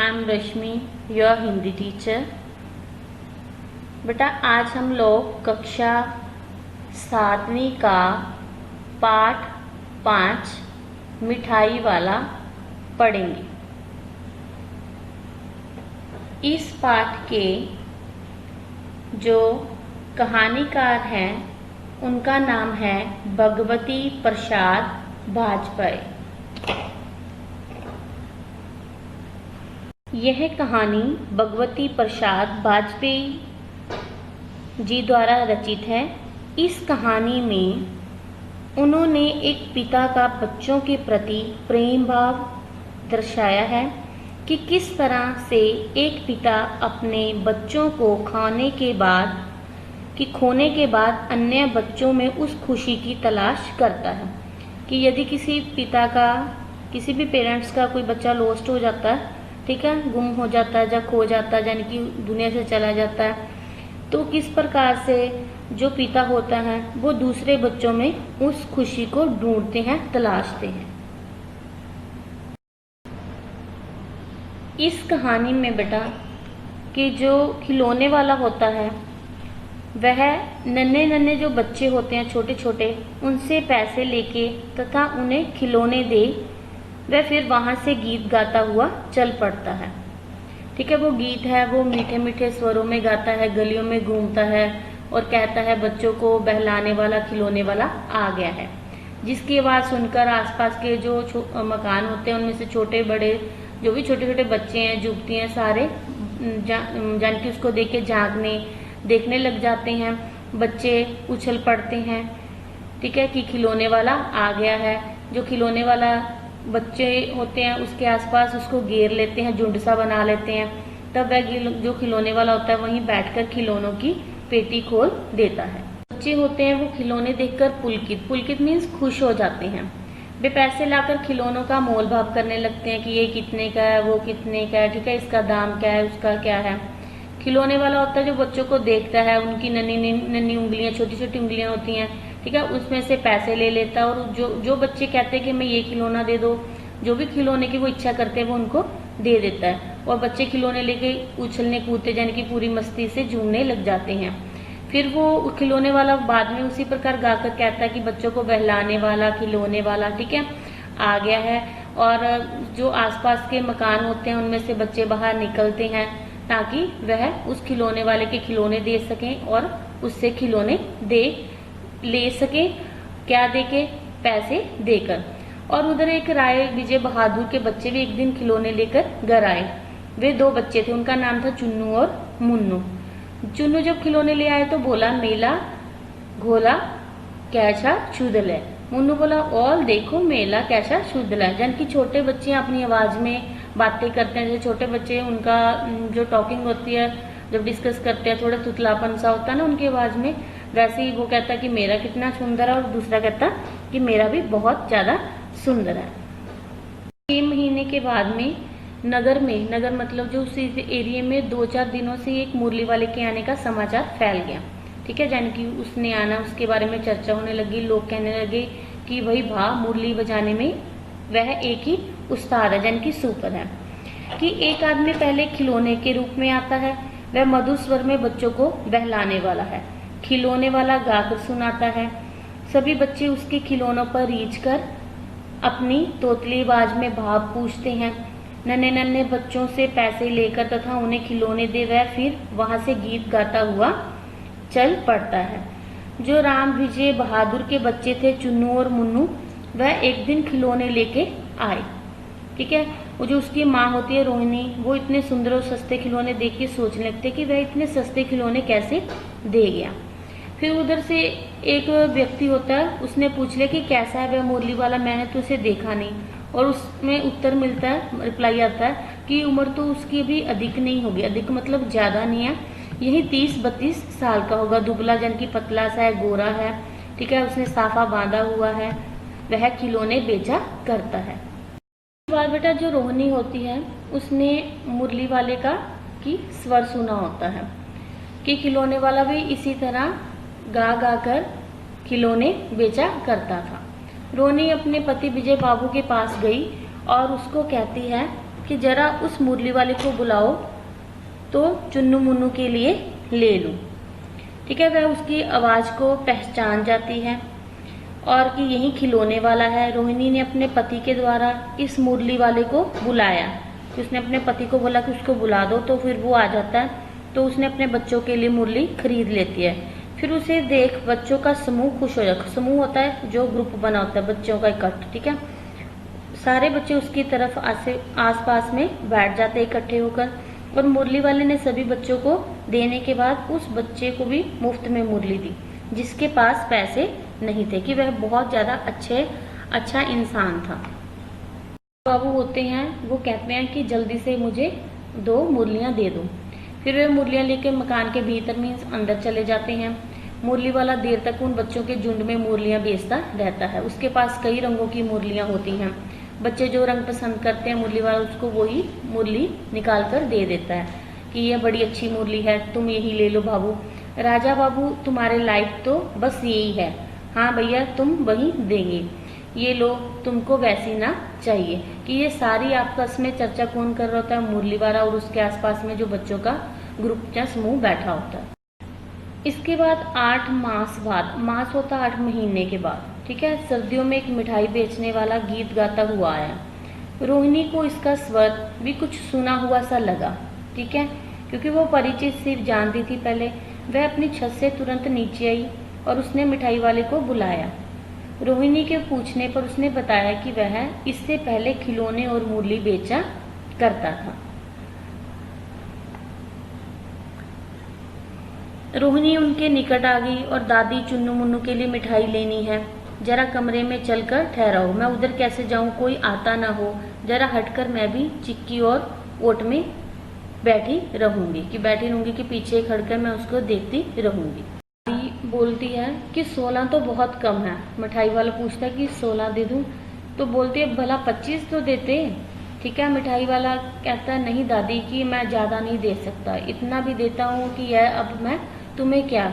I am Rashmi, your Hindi teacher. बेटा आज हम लोग कक्षा 7वीं का पाठ 5 मिठाई वाला पढ़ेंगे। इस पाठ के जो कहानीकार हैं उनका नाम है भगवती प्रसाद वाजपेयी। यह कहानी भगवती प्रसाद वाजपेयी जी द्वारा रचित है। इस कहानी में उन्होंने एक पिता का बच्चों के प्रति प्रेम भाव दर्शाया है कि किस तरह से एक पिता अपने बच्चों को खोने के बाद अन्य बच्चों में उस खुशी की तलाश करता है कि यदि किसी भी पेरेंट्स का कोई बच्चा लॉस्ट हो जाता है, ठीक है, गुम हो जाता है या खो जाता है, यानी कि दुनिया से चला जाता है, तो किस प्रकार से जो पिता होता है वो दूसरे बच्चों में उस खुशी को ढूंढते हैं, तलाशते हैं। इस कहानी में बेटा कि जो खिलौने वाला होता है वह नन्हे जो बच्चे होते हैं, छोटे छोटे, उनसे पैसे लेके तथा उन्हें खिलौने दे वह फिर वहां से गीत गाता हुआ चल पड़ता है। ठीक है, वो गीत है वो मीठे मीठे स्वरों में गाता है, गलियों में घूमता है और कहता है बच्चों को बहलाने वाला खिलौने वाला आ गया है, जिसकी आवाज सुनकर आसपास के जो मकान होते हैं उनमें से छोटे बड़े जो भी छोटे छोटे बच्चे हैं, युवती हैं, सारे जान की उसको देख के देखने लग जाते हैं। बच्चे उछल पड़ते हैं, ठीक है, कि खिलौने वाला आ गया है। जो खिलौने वाला बच्चे होते हैं उसके आसपास उसको घेर लेते हैं, झुंड सा बना लेते हैं। तब वह जो खिलौने वाला होता है वहीं बैठकर खिलौनों की पेटी खोल देता है। बच्चे होते हैं वो खिलौने देखकर पुलकित मीन्स खुश हो जाते हैं। वे पैसे लाकर खिलौनों का मोल भाव करने लगते हैं कि ये कितने का है, वो कितने का है, ठीक है, इसका दाम क्या है, उसका क्या है। खिलौने वाला होता है जो बच्चों को देखता है, उनकी नन्ही उंगलियां, छोटी छोटी उंगलियां होती हैं, ठीक है, उसमें से पैसे ले लेता है। और जो बच्चे कहते हैं कि मैं ये खिलौना दे दो, जो भी खिलौने की वो इच्छा करते हैं वो उनको दे देता है। और बच्चे खिलौने लेके उछलने कूदते यानी कि पूरी मस्ती से झूमने लग जाते हैं। फिर वो खिलौने वाला बाद में उसी प्रकार गाकर कहता है कि बच्चों को बहलाने वाला खिलौने वाला, ठीक है, आ गया है। और जो आसपास के मकान होते हैं उनमें से बच्चे बाहर निकलते हैं ताकि वह उस खिलौने वाले के खिलौने दे सकें और उससे खिलौने ले सके, क्या देके, पैसे देकर। और उधर एक राय विजय बहादुर के बच्चे भी एक दिन खिलौने लेकर घर आए। वे 2 बच्चे थे, उनका नाम था चुन्नू और मुन्नू। चुन्नू जब खिलौने ले आए तो बोला मेला घोला कैसा शुदल है। मुन्नू बोला और देखो मेला कैसा शुदल है। जन की छोटे बच्चे अपनी आवाज में बातें करते हैं, जैसे छोटे बच्चे उनका जो टॉकिंग होती है जब डिस्कस करते हैं थोड़ा तुतलापन सा होता है ना उनकी आवाज में, वैसे ही वो कहता कि मेरा कितना सुंदर है और दूसरा कहता कि मेरा भी बहुत ज्यादा सुंदर है। 6 महीने के बाद में नगर मतलब जो उस एरिया में 2-4 दिनों से एक मुरली वाले के आने का समाचार फैल गया। ठीक है, यानी कि उसने आना, उसके बारे में चर्चा होने लगी। लोग कहने लगे कि भाई मुरली बजाने में वह एक ही उस्ताद है, यानी कि सुपर है। कि एक आदमी पहले खिलौने के रूप में आता है, वह मधुर स्वर में बच्चों को बहलाने वाला है। खिलौने वाला गाकर सुनाता है। सभी बच्चे उसके खिलौनों पर रीझ कर अपनी तोतली आवाज में भाव पूछते हैं। नन्हे बच्चों से पैसे लेकर तथा उन्हें खिलौने दे वह फिर वहां से गीत गाता हुआ चल पड़ता है। जो राम विजय बहादुर के बच्चे थे चुन्नू और मुन्नू, वह एक दिन खिलौने लेके आए। ठीक है, वो जो उसकी माँ होती है रोहिणी, वो इतने सुंदर और सस्ते खिलौने देख के सोचने लगते कि वह इतने सस्ते खिलौने कैसे दे गया। फिर उधर से एक व्यक्ति होता है, उसने पूछ लिया कि कैसा है वह मुरली वाला, मैंने तो उसे देखा नहीं। और उसमें उत्तर मिलता है, रिप्लाई आता है कि उम्र तो उसकी अभी अधिक नहीं होगी, अधिक मतलब ज्यादा नहीं है, यही 30-32 साल का होगा। दुबला जन की पतला सा है, गोरा है, ठीक है, उसने साफा बांधा हुआ है, वह खिलौने बेचा करता है। बार बेटा जो रोहिणी होती है उसने मुरली वाले का की स्वर सुना होता है कि खिलौने वाला भी इसी तरह गा कर खिलौने बेचा करता था। रोहिणी अपने पति विजय बाबू के पास गई और उसको कहती है कि जरा उस मुरली वाले को बुलाओ तो चुन्नू मुन्नू के लिए ले लूं। ठीक है, वह उसकी आवाज को पहचान जाती है और कि यही खिलौने वाला है। रोहिणी ने अपने पति के द्वारा इस मुरली वाले को बुलाया, कि उसने अपने पति को बोला कि उसको बुला दो, तो फिर वो आ जाता है। तो उसने अपने बच्चों के लिए मुरली खरीद लेती है। फिर उसे देख बच्चों का समूह खुश हो जाता। समूह होता है जो ग्रुप बना होता है बच्चों का इकट्ठ। ठीक है, सारे बच्चे उसकी तरफ आस पास में बैठ जाते इकट्ठे होकर। और मुरली वाले ने सभी बच्चों को देने के बाद उस बच्चे को भी मुफ्त में मुरली दी, जिसके पास पैसे नहीं थे, कि वह बहुत ज्यादा अच्छा इंसान था। बाबू होते हैं वो कहते हैं कि जल्दी से मुझे 2 मुरलियां दे दो। फिर वे मुरलियां लेकर मकान के भीतर मीन्स अंदर चले जाते हैं। मुरली वाला देर तक उन बच्चों के झुंड में मुरलियां बेचता रहता है। उसके पास कई रंगों की मुरलियां होती हैं। बच्चे जो रंग पसंद करते हैं मुरली वाला उसको वही मुरली निकाल कर दे देता है कि ये बड़ी अच्छी मुरली है, तुम यही ले लो बाबू। राजा बाबू तुम्हारे लायक तो बस यही है। हाँ भैया तुम वही देंगे, ये लो, तुमको वैसी ना चाहिए। कि ये सारी आपस में चर्चा कौन कर रहा होता है? मुरली वाला और उसके आसपास में जो बच्चों का ग्रुप या समूह बैठा होता है। इसके बाद 8 मास बाद, मास होता 8 महीने के बाद, ठीक है, सर्दियों में एक मिठाई बेचने वाला गीत गाता हुआ आया। रोहिणी को इसका स्वर भी कुछ सुना हुआ सा लगा। ठीक है, क्योंकि वो परिचित सिर्फ जानती थी पहले। वह अपनी छत से तुरंत नीचे आई और उसने मिठाई वाले को बुलाया। रोहिणी के पूछने पर उसने बताया कि वह इससे पहले खिलौने और मुरली बेचा करता था। रोहिणी उनके निकट आ गई और दादी चुन्नू मुन्नू के लिए मिठाई लेनी है, जरा कमरे में चलकर ठहराओ, मैं उधर कैसे जाऊं, कोई आता ना हो, जरा हटकर मैं भी चिक्की और ओट में बैठी रहूंगी कि पीछे खड़कर मैं उसको देखती रहूंगी। दादी बोलती है कि 16 तो बहुत कम है। मिठाई वाला पूछता है कि 16 दे दूं? तो बोलती है भला 25 तो देते। ठीक है, मिठाई वाला कहता है नहीं दादी कि मैं ज्यादा नहीं दे सकता, इतना भी देता हूँ कि यह अब मैं तुम्हें क्या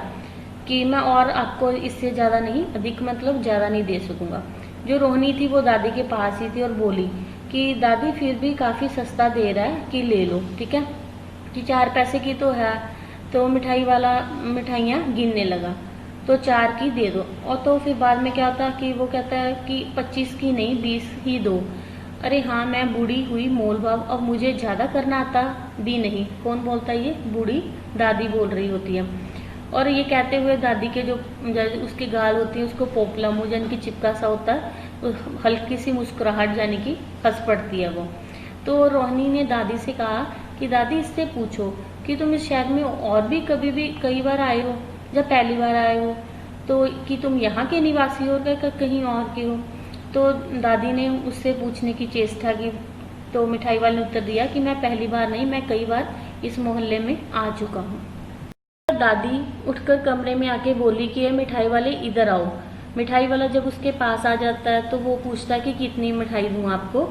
कि मैं और आपको इससे ज्यादा नहीं, अधिक मतलब ज्यादा नहीं दे सकूंगा। जो रोहिणी थी वो दादी के पास ही थी और बोली कि दादी फिर भी काफी सस्ता दे रहा है कि ले लो। ठीक है, कि 4 पैसे की तो है। तो मिठाई वाला मिठाइयाँ गिनने लगा, तो 4 की दे दो। और तो फिर बाद में क्या होता कि वो कहता है कि 25 की नहीं 20 ही दो। अरे हाँ, मैं बूढ़ी हुई मोल भाव, अब मुझे ज्यादा करना आता भी नहीं। कौन बोलता है? ये बूढ़ी दादी बोल रही होती है। और ये कहते हुए दादी के जो उसकी गाल होती है उसको पोपला मुंह यानी कि चिपका सा होता है, तो हल्की सी मुस्कुराहट यानी कि हंस पड़ती है वो। तो रोहिणी ने दादी से कहा कि दादी इससे पूछो कि तुम इस शहर में और भी कई बार आए हो या पहली बार आए हो, तो कि तुम यहाँ के निवासी हो या कहीं और के हो। तो दादी ने उससे पूछने की चेष्टा की, तो मिठाई वाले ने उत्तर दिया कि मैं पहली बार नहीं, मैं कई बार इस मोहल्ले में आ चुका हूँ। दादी उठकर कमरे में आके बोली कि ये मिठाई वाले इधर आओ। मिठाई वाला जब उसके पास आ जाता है तो वो पूछता है कि कितनी मिठाई दूं आपको।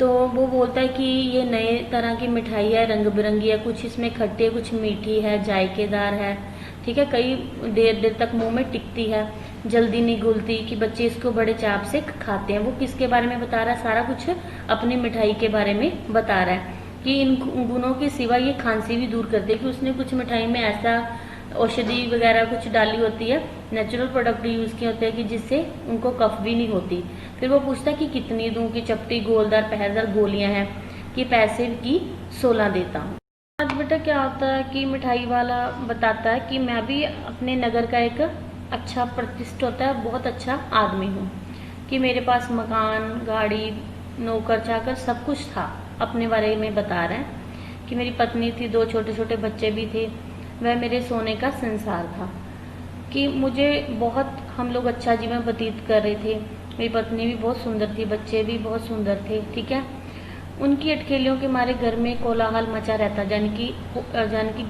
तो वो बोलता है कि ये नए तरह की मिठाई है, रंग बिरंगी है, कुछ इसमें खट्टी है, कुछ मीठी है, जायकेदार है। ठीक है, कई देर तक मुंह में टिकती है, जल्दी नहीं घुलती, कि बच्चे इसको बड़े चाव से खाते हैं। वो किसके बारे में बता रहा है? सारा कुछ अपनी मिठाई के बारे में बता रहा है कि इन गुणों के सिवा ये खांसी भी दूर करते हैं, कि उसने कुछ मिठाई में ऐसा औषधि वगैरह कुछ डाली होती है, नेचुरल प्रोडक्ट यूज किए होते हैं कि जिससे उनको कफ भी नहीं होती। फिर वो पूछता है कि कितनी दूं, कि चपटी गोलदार पहरेदार गोलियां हैं, कि पैसे की 16 देता हूँ। आज बेटा क्या होता है कि मिठाई वाला बताता है कि मैं भी अपने नगर का एक अच्छा प्रतिष्ठित होता है बहुत अच्छा आदमी हूँ, कि मेरे पास मकान, गाड़ी, नौकर चाकर सब कुछ था। अपने बारे में बता रहे हैं कि मेरी पत्नी थी, 2 छोटे छोटे बच्चे भी थे, वह मेरे सोने का संसार था, कि मुझे बहुत हम लोग अच्छा जीवन व्यतीत कर रहे थे। मेरी पत्नी भी बहुत सुंदर थी, बच्चे भी बहुत सुंदर थे। ठीक है, उनकी अटखेलियों के मारे घर में कोलाहल मचा रहता, यानी कि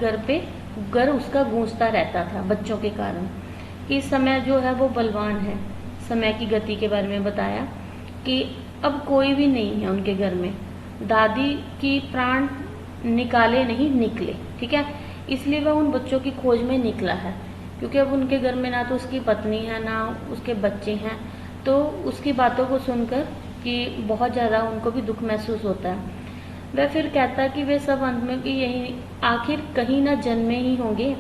घर उसका गूंजता रहता था बच्चों के कारण। कि इस समय जो है वो बलवान है। समय की गति के बारे में बताया कि अब कोई भी नहीं है उनके घर में। दादी की प्राण निकाले नहीं निकले। ठीक है, इसलिए वह उन बच्चों की खोज में निकला है, क्योंकि अब उनके घर में ना तो उसकी पत्नी है ना उसके बच्चे हैं। तो उसकी बातों को सुनकर कि बहुत ज़्यादा उनको भी दुख महसूस होता है। वह फिर कहता कि वे सब अंत में कि यही आखिर कहीं न जन्मे ही होंगे।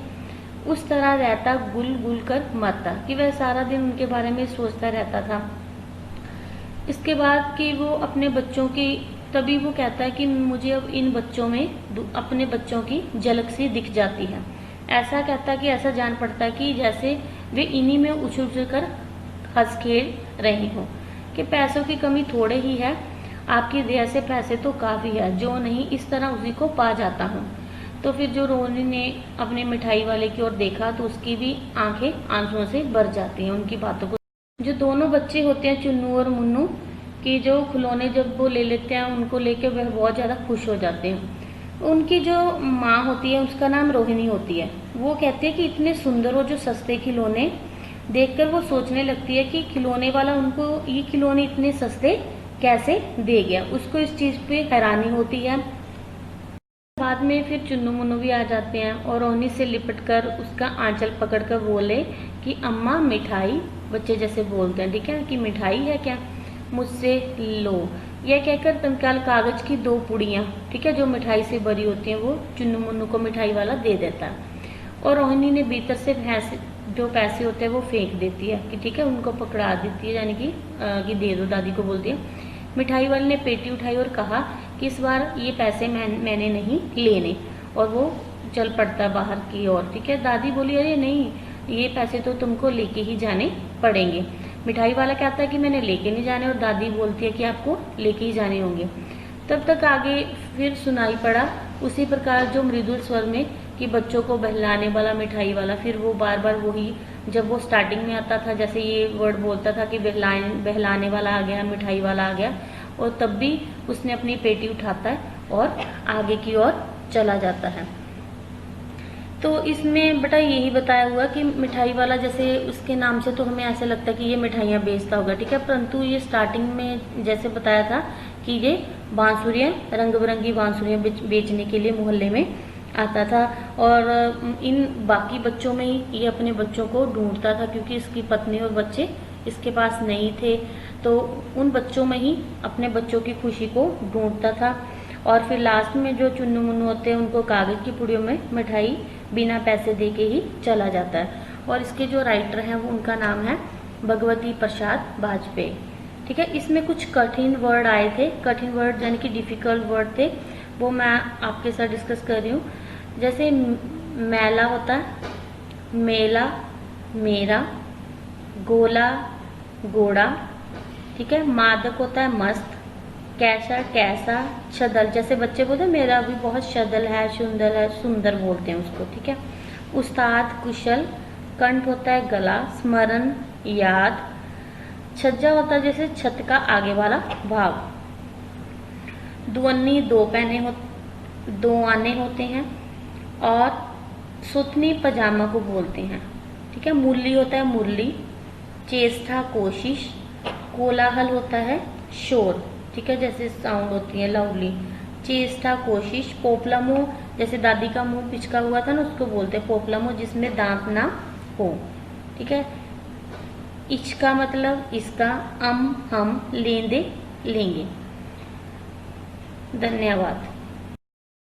उस तरह रहता गुल गुल कर मरता, कि वह सारा दिन उनके बारे में सोचता रहता था। इसके बाद कि वो अपने बच्चों की, तभी वो कहता है कि मुझे अब इन बच्चों में अपने बच्चों की झलक सी दिख जाती है। ऐसा कहता कि ऐसा जान पड़ता है कि जैसे वे इन्हीं में उछल उछल कर हंस खेल रही हों, कि पैसों की कमी थोड़े ही है, आपकी दया से पैसे तो काफ़ी है, जो नहीं इस तरह उसी को पा जाता हूँ। तो फिर जो रोहनी ने अपने मिठाई वाले की ओर देखा तो उसकी भी आंखें आंसुओं से भर जाती हैं उनकी बातों को। जो दोनों बच्चे होते हैं चुन्नू और मुन्नू, कि जो खिलौने जब वो ले लेते हैं उनको लेके वह बहुत ज़्यादा खुश हो जाते हैं। उनकी जो माँ होती है उसका नाम रोहिणी होती है। वो कहती है कि इतने सुंदर और जो सस्ते खिलौने देखकर वो सोचने लगती है कि खिलौने वाला उनको ये खिलौने इतने सस्ते कैसे दे गया। उसको इस चीज़ पे हैरानी होती है। बाद में फिर चुन्नू मुन्नू भी आ जाते हैं और रोहिणी से लिपट कर उसका आंचल पकड़ कर बोले कि अम्मा मिठाई, बच्चे जैसे बोलते हैं, ठीक है, कि मिठाई है क्या, मुझसे लो। यह कहकर तत्काल कागज की 2 पुड़ियाँ, ठीक है, जो मिठाई से भरी होती हैं, वो चुन्नू मुन्नू को मिठाई वाला दे देता है। और रोहिणी ने भीतर से जो पैसे होते हैं वो फेंक देती है, कि ठीक है, उनको पकड़ा देती है, यानी कि दे दो, दादी को बोलती है। मिठाई वाले ने पेटी उठाई और कहा कि इस बार ये पैसे मैंने नहीं लेने, और वो चल पड़ता बाहर की ओर, ठीक है। दादी बोली अरे नहीं, ये पैसे तो तुमको लेके ही जाने पड़ेंगे। मिठाई वाला कहता है कि मैंने लेके नहीं जाने, और दादी बोलती है कि आपको लेके ही जाने होंगे। तब तक आगे फिर सुनाई पड़ा उसी प्रकार जो मृदुल स्वर में, कि बच्चों को बहलाने वाला मिठाई वाला। फिर वो बार बार वही, जब वो स्टार्टिंग में आता था जैसे ये वर्ड बोलता था कि बहलाने वाला आ गया, मिठाई वाला आ गया, और तब भी उसने अपनी पेटी उठाता है और आगे की ओर चला जाता है। तो इसमें बेटा यही बताया हुआ कि मिठाई वाला, जैसे उसके नाम से तो हमें ऐसा लगता है कि ये मिठाइयाँ बेचता होगा, ठीक है, परंतु ये स्टार्टिंग में जैसे बताया था कि ये बांसुरियाँ, रंग बिरंगी बांसुरियाँ बेचने के लिए मोहल्ले में आता था। और इन बाकी बच्चों में ही ये अपने बच्चों को ढूंढता था, क्योंकि इसकी पत्नी और बच्चे इसके पास नहीं थे, तो उन बच्चों में ही अपने बच्चों की खुशी को ढूंढता था। और फिर लास्ट में जो चुन्नू मुन्नू होते हैं उनको कागज की पुड़ियों में मिठाई बिना पैसे दे के ही चला जाता है। और इसके जो राइटर हैं वो, उनका नाम है भगवती प्रसाद वाजपेयी, ठीक है। इसमें कुछ कठिन वर्ड आए थे, कठिन वर्ड यानी कि डिफिकल्ट वर्ड थे, वो मैं आपके साथ डिस्कस कर रही हूँ। जैसे मैला होता है, मेला, मेरा, गोला, गोड़ा, ठीक है। मादक होता है मस्त, कैसा, कैसा, शदल, जैसे बच्चे बोलते हैं मेरा भी बहुत शदल है, सुंदर है, सुंदर बोलते हैं उसको, ठीक है। उस्ताद, कुशल, कंठ होता है गला, स्मरण, याद, छज्जा होता है जैसे छत का आगे वाला भाग, दुअन्नी, 2 आने होते हैं, और सुथनी पजामा को बोलते हैं, ठीक है। मुरली होता है मुरली, चेष्टा, कोशिश, कोलाहल होता है शोर, ठीक है, जैसे साउंड होती है लाउडली, चेष्टा, कोशिश। पोपलामो, जैसे दादी का मुंह पिचका हुआ था ना, उसको बोलते हैं पोपलामो, जिसमें दांत ना हो, ठीक है। इसका मतलब इसका, हम, लेंदे, लेंगे। धन्यवाद।